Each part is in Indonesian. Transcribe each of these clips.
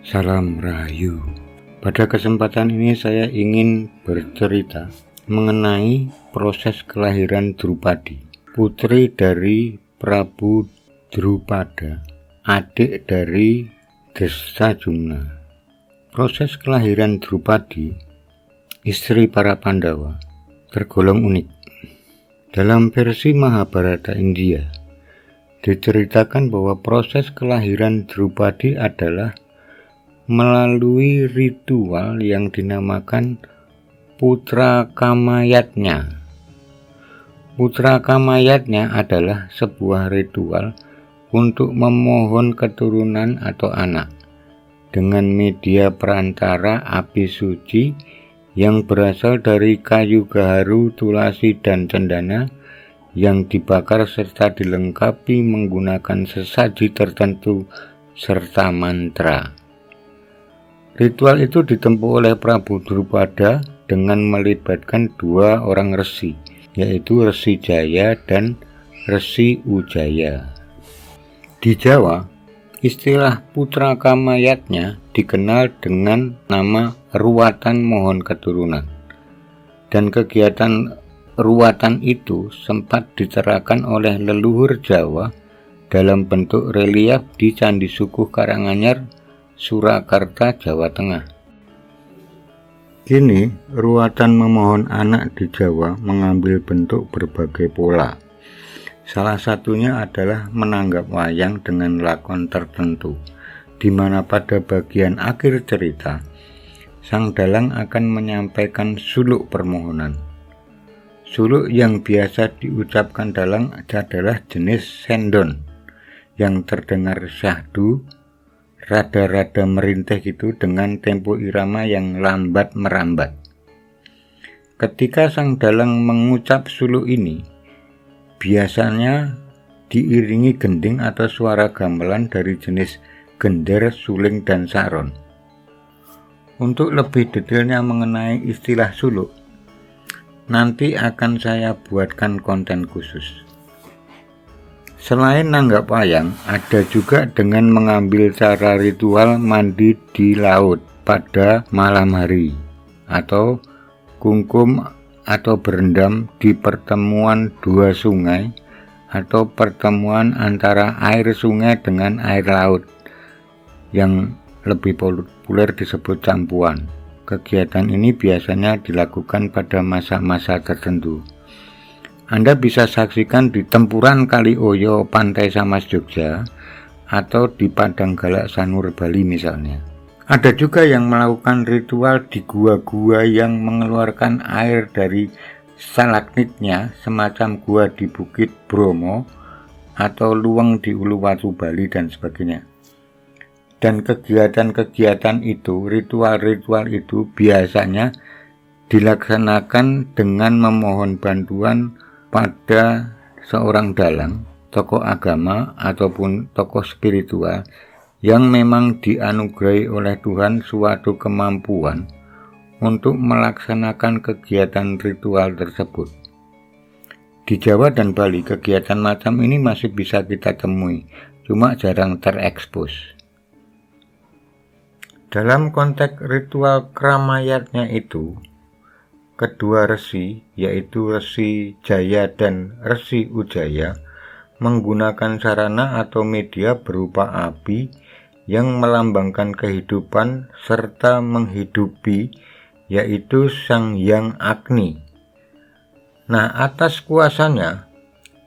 Salam Rahayu. Pada kesempatan ini saya ingin bercerita mengenai proses kelahiran Drupadi, putri dari Prabu Drupada, adik dari Drestajumna. Proses kelahiran Drupadi, istri para Pandawa, tergolong unik. Dalam versi Mahabharata India, diceritakan bahwa proses kelahiran Drupadi adalah melalui ritual yang dinamakan Putra Kamayatnya. Putra Kamayatnya adalah sebuah ritual untuk memohon keturunan atau anak dengan media perantara api suci yang berasal dari kayu gaharu, tulasi, dan cendana yang dibakar serta dilengkapi menggunakan sesaji tertentu serta mantra. Ritual itu ditempuh oleh Prabu Drupada dengan melibatkan dua orang resi, yaitu Resi Jaya dan Resi Ujaya. Di Jawa, istilah putra kamayatnya dikenal dengan nama ruatan mohon keturunan, dan kegiatan ruatan itu sempat diterapkan oleh leluhur Jawa dalam bentuk relief di Candi Sukuh Karanganyar, Surakarta, Jawa Tengah. Kini, ruatan memohon anak di Jawa mengambil bentuk berbagai pola. Salah satunya adalah menanggap wayang dengan lakon tertentu, di mana pada bagian akhir cerita, sang dalang akan menyampaikan suluk permohonan. Suluk yang biasa diucapkan dalang adalah jenis sendon, yang terdengar syahdu, rada-rada merintih gitu dengan tempo irama yang lambat merambat. Ketika sang dalang mengucap suluk ini, biasanya diiringi gending atau suara gamelan dari jenis gender, suling, dan saron. Untuk lebih detailnya mengenai istilah suluk, nanti akan saya buatkan konten khusus. Selain nanggap wayang, ada juga dengan mengambil cara ritual mandi di laut pada malam hari, atau kungkum atau berendam di pertemuan dua sungai, atau pertemuan antara air sungai dengan air laut, yang lebih populer disebut campuan. Kegiatan ini biasanya dilakukan pada masa-masa tertentu. Anda bisa saksikan di Tempuran Kali Oyo, Pantai Samas, Jogja, atau di Padang Galak, Sanur, Bali misalnya. Ada juga yang melakukan ritual di gua-gua yang mengeluarkan air dari stalagmitnya, semacam gua di Bukit Bromo atau luweng di Uluwatu, Bali, dan sebagainya. Dan kegiatan-kegiatan itu, ritual-ritual itu biasanya dilaksanakan dengan memohon bantuan pada seorang dalang, tokoh agama, ataupun tokoh spiritual yang memang dianugerahi oleh Tuhan suatu kemampuan untuk melaksanakan kegiatan ritual tersebut. Di Jawa dan Bali, kegiatan macam ini masih bisa kita temui, cuma jarang terekspos. Dalam konteks ritual kramayatnya itu, kedua resi, yaitu Resi Jaya dan Resi Ujaya, menggunakan sarana atau media berupa api yang melambangkan kehidupan serta menghidupi, yaitu Sang Hyang Agni. Nah, atas kuasanya,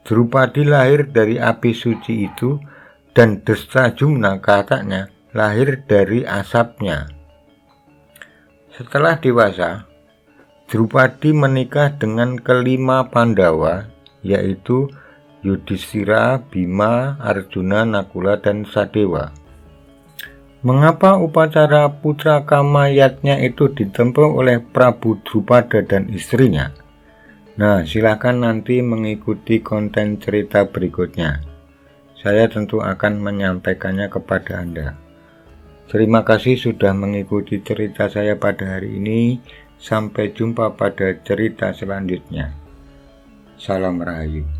Drupadi lahir dari api suci itu, dan Drestajumna kakaknya lahir dari asapnya. Setelah dewasa, Drupadi menikah dengan kelima Pandawa, yaitu Yudhistira, Bima, Arjuna, Nakula, dan Sadewa. Mengapa upacara putra kamayatnya itu ditempuh oleh Prabu Drupada dan istrinya? Nah, silakan nanti mengikuti konten cerita berikutnya. Saya tentu akan menyampaikannya kepada Anda. Terima kasih sudah mengikuti cerita saya pada hari ini. Sampai jumpa pada cerita selanjutnya. Salam Rahayu.